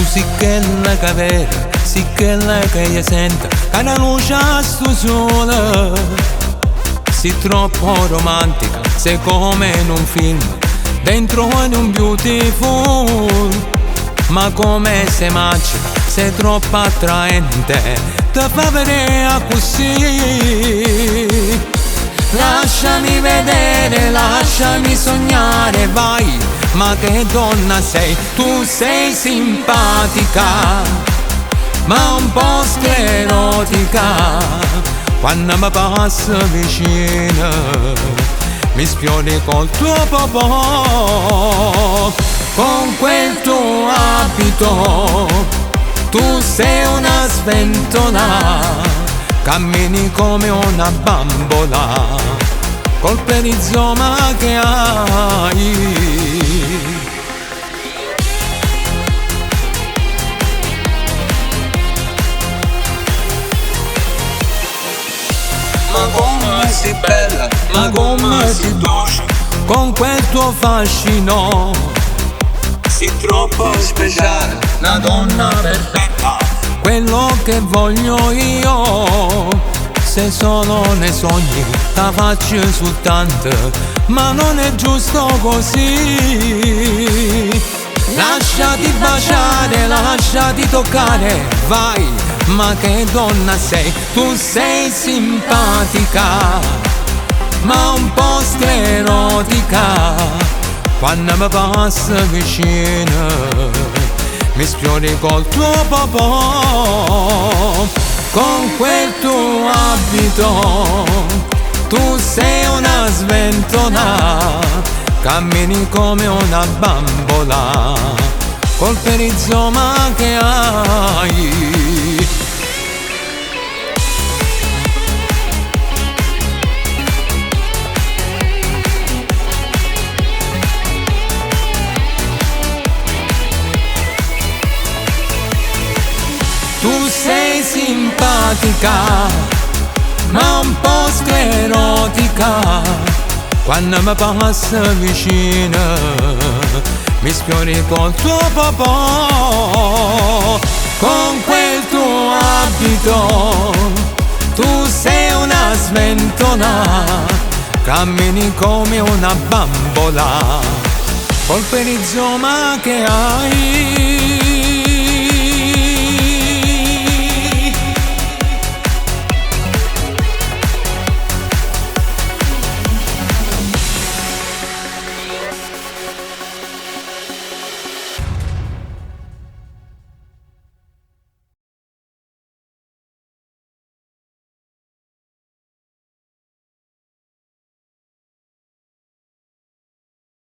sì che la vera, sì che la che io sento, che la luce a sto sole. Sei troppo romantica, sei come in un film, dentro in un beautiful. Ma come sei magica, sei troppo attraente, ti fa vedere così. Lasciami vedere, lasciami sognare, vai. Ma che donna sei, tu sei simpatica, ma un po' sclerotica. Quando mi passa vicino, mi sfiori col tuo popò. Con quel tuo abito, tu sei una sventola, cammini come una bambola, col perizoma che hai. Ma come sei bella, ma come sei dolce, con quel tuo fascino. Sei troppo speciale, una donna perfetta, quello che voglio io. Se solo nei sogni la faccio soltanto, ma non è giusto così. Lasciati baciare, lasciati toccare, vai. Ma che donna sei, tu sei simpatica, ma un po' sclerotica. Quando mi passa vicino, mi sfiori col tuo popò. Con quel tuo abito, tu sei una sventola, cammini come una bambola, col perizoma che hai. Tu sei simpatica, ma un po' sclerotica. Quando mi passa vicino, mi sfiori col tuo popò. Con quel tuo abito, tu sei una sventola, cammini come una bambola, col perizoma che hai.